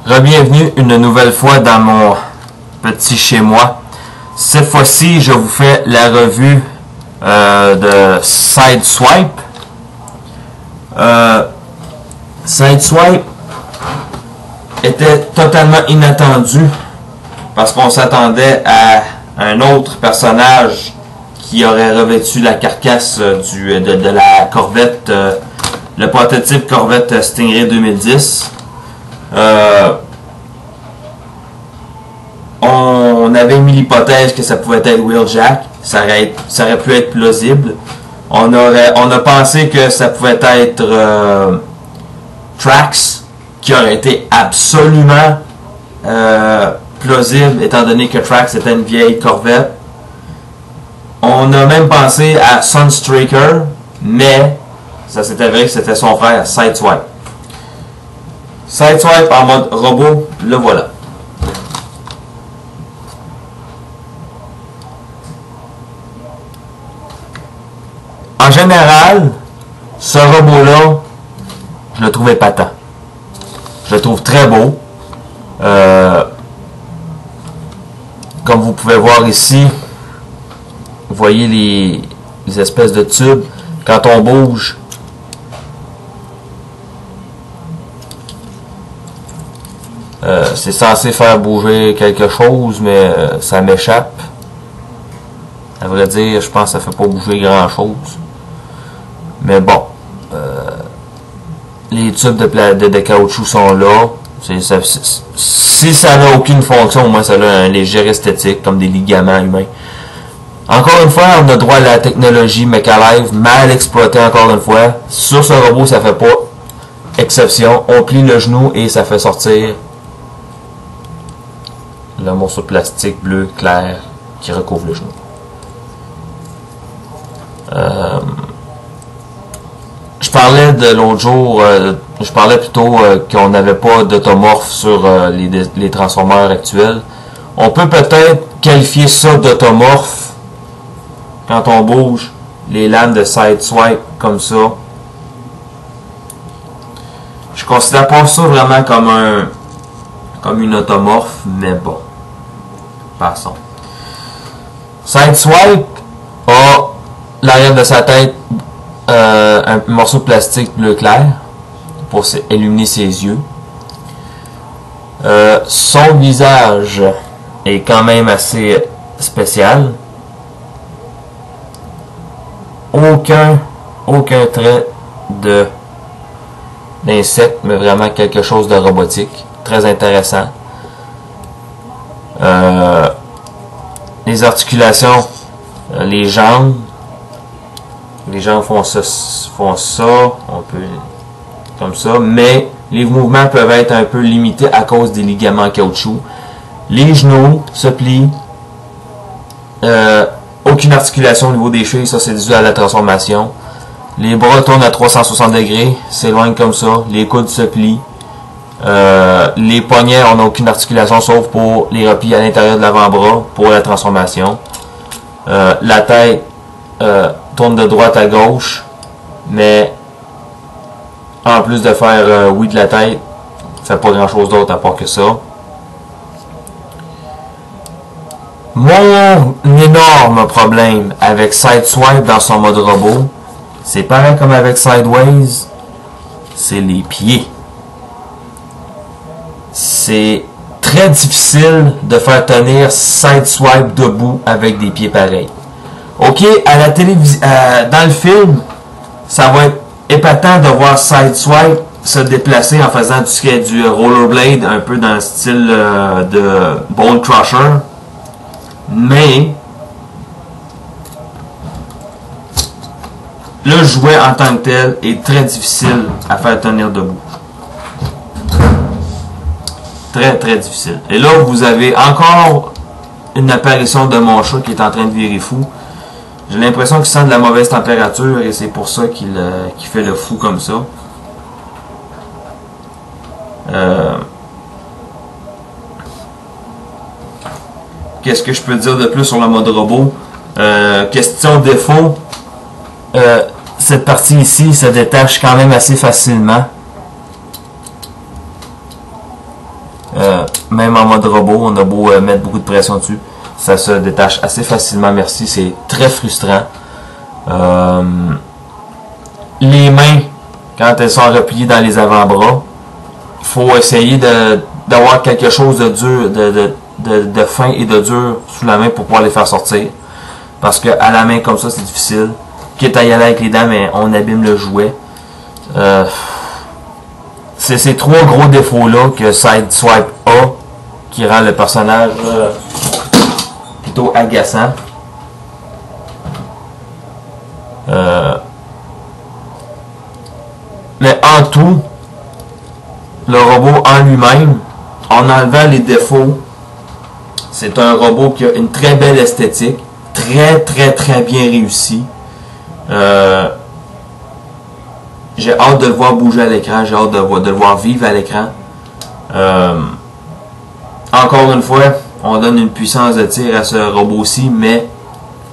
Re-bienvenue une nouvelle fois dans mon petit chez-moi. Cette fois-ci, je vous fais la revue de Sideswipe. Sideswipe était totalement inattendu parce qu'on s'attendait à un autre personnage qui aurait revêtu la carcasse de la Corvette, le prototype Corvette Stingray 2010. On avait mis l'hypothèse que ça pouvait être Wheeljack, ça aurait pu être plausible. On a pensé que ça pouvait être Trax, qui aurait été absolument plausible, étant donné que Trax était une vieille Corvette. On a même pensé à Sunstreaker, mais ça s'est avéré que c'était son frère, Sideswipe. Sideswipe en mode robot, le voilà. En général, ce robot-là, je le trouve épatant. Je le trouve très beau. Comme vous pouvez voir ici, vous voyez les espèces de tubes. Quand on bouge, c'est censé faire bouger quelque chose, mais ça m'échappe. À vrai dire, je pense que ça fait pas bouger grand chose. Mais bon, les tubes de caoutchouc sont là. Si ça n'a aucune fonction, au moins ça a un léger esthétique, comme des ligaments humains. Encore une fois, on a droit à la technologie Mechalive, mal exploitée encore une fois. Sur ce robot, ça fait pas exception. On plie le genou et ça fait sortir le morceau de plastique bleu clair qui recouvre le genou. Je parlais de l'autre jour, je parlais plutôt qu'on n'avait pas d'automorphe sur les transformeurs actuels. On peut peut-être qualifier ça d'automorphe quand on bouge les lames de Sideswipe comme ça. Je considère pas ça vraiment comme une automorphe, mais bon. Passons. Sideswipe a l'arrière de sa tête un morceau de plastique bleu clair pour illuminer ses yeux. Son visage est quand même assez spécial. Aucun trait d'insecte, mais vraiment quelque chose de robotique. Très intéressant. Les articulations, les jambes font ça, on peut comme ça, mais les mouvements peuvent être un peu limités à cause des ligaments caoutchouc. Les genoux se plient. Aucune articulation au niveau des chevilles, ça c'est dû à la transformation. Les bras tournent à 360 degrés, s'éloignent comme ça. Les coudes se plient. Les poignets, on n'a aucune articulation sauf pour les replis à l'intérieur de l'avant-bras pour la transformation. La tête tourne de droite à gauche, mais en plus de faire oui de la tête, fait pas grand chose d'autre à part que ça. Mon énorme problème avec Sideswipe dans son mode robot, c'est pareil comme avec Sideways, c'est les pieds. C'est très difficile de faire tenir Sideswipe debout avec des pieds pareils. Ok, à la télévision, dans le film, ça va être épatant de voir Sideswipe se déplacer en faisant du rollerblade, un peu dans le style de Bone Crusher. Mais le jouet en tant que tel est très difficile à faire tenir debout. Très difficile. Et là, vous avez encore une apparition de mon chat qui est en train de virer fou. J'ai l'impression qu'il sent de la mauvaise température et c'est pour ça qu'il fait le fou comme ça. Qu'est-ce que je peux dire de plus sur le mode robot? Question défaut, cette partie ici se détache quand même assez facilement. Même en mode robot, on a beau mettre beaucoup de pression dessus, ça se détache assez facilement, merci, c'est très frustrant. Les mains, quand elles sont repliées dans les avant-bras, il faut essayer d'avoir quelque chose de dur, de fin et de dur sous la main pour pouvoir les faire sortir. Parce que à la main comme ça, c'est difficile. Quitte à y aller avec les dents, mais on abîme le jouet. C'est ces trois gros défauts-là que Sideswipe a qui rend le personnage plutôt agaçant. Mais en tout, le robot en lui-même, en enlevant les défauts, c'est un robot qui a une très belle esthétique, très bien réussi. J'ai hâte de le voir bouger à l'écran, j'ai hâte de le voir vivre à l'écran. Encore une fois, on donne une puissance de tir à ce robot-ci, mais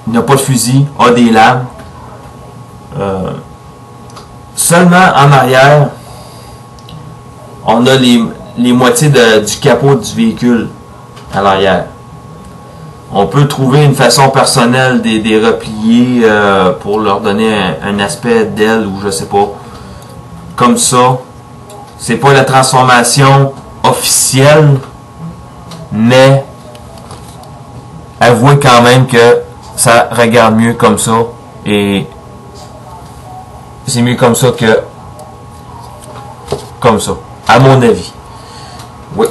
il n'a pas de fusil, a des lames. Seulement en arrière, on a les moitiés du capot du véhicule à l'arrière. On peut trouver une façon personnelle des replier pour leur donner un aspect d'aile ou je sais pas. Comme ça. C'est pas la transformation officielle, mais avouez quand même que ça regarde mieux comme ça et c'est mieux comme ça que comme ça, à mon avis. Oui,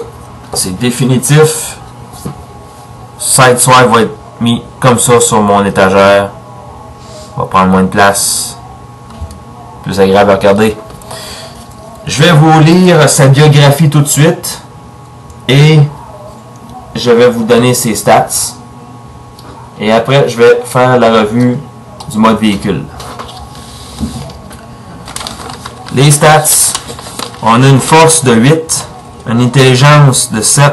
c'est définitif. Sideswipe va être mis comme ça sur mon étagère. Va prendre moins de place. Plus agréable à regarder. Je vais vous lire sa biographie tout de suite. Et je vais vous donner ses stats. Et après, je vais faire la revue du mode véhicule. Les stats. On a une force de 8. Une intelligence de 7.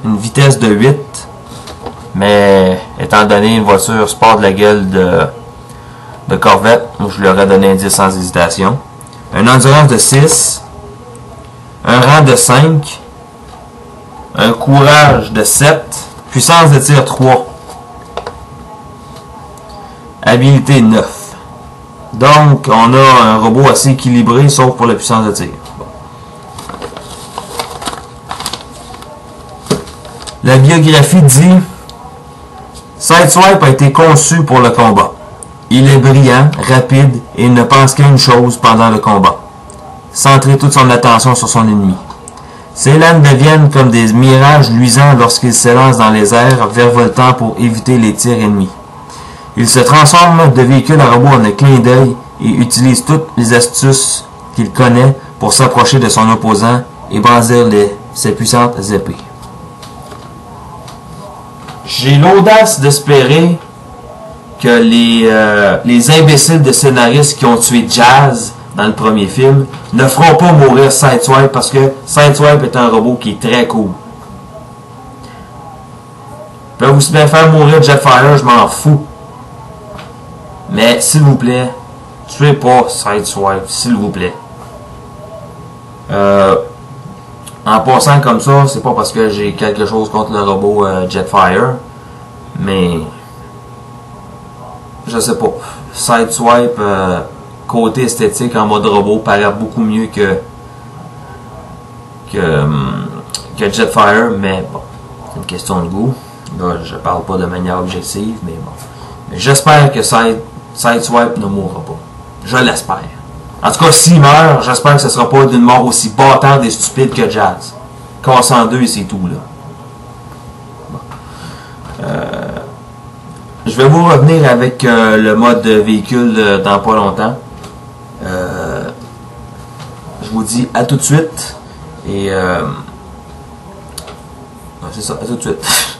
Une vitesse de 8. Mais étant donné une voiture sport de la gueule de Corvette, moi je lui aurais donné un 10 sans hésitation. Une endurance de 6. Un rang de 5. Un courage de 7. Puissance de tir 3. Habilité 9. Donc on a un robot assez équilibré sauf pour la puissance de tir. Bon. La biographie dit: Sideswipe a été conçu pour le combat. Il est brillant, rapide et il ne pense qu'à une chose pendant le combat: centrer toute son attention sur son ennemi. Ses lames deviennent comme des mirages luisants lorsqu'il s'élance dans les airs, virevoltant pour éviter les tirs ennemis. Il se transforme de véhicule à robot en un clin d'œil et utilise toutes les astuces qu'il connaît pour s'approcher de son opposant et brandir ses puissantes épées. J'ai l'audace d'espérer que les imbéciles de scénaristes qui ont tué Jazz dans le premier film ne feront pas mourir Sideswipe parce que Sideswipe est un robot qui est très cool. Ils peuvent aussi bien faire mourir Jetfire, je m'en fous. Mais s'il vous plaît, tuez pas Sideswipe, s'il vous plaît. En passant comme ça, c'est pas parce que j'ai quelque chose contre le robot Jetfire, mais je sais pas. Sideswipe, côté esthétique en mode robot, paraît beaucoup mieux que Jetfire, mais bon, c'est une question de goût. Là, je parle pas de manière objective, mais bon. Mais j'espère que Sideswipe ne mourra pas. Je l'espère. En tout cas, s'il meurt, j'espère que ce sera pas d'une mort aussi bâtarde et stupide que Jazz. Casse en deux et c'est tout, là. Bon. Je vais vous revenir avec le mode véhicule dans pas longtemps. Je vous dis à tout de suite. Et c'est ça, à tout de suite.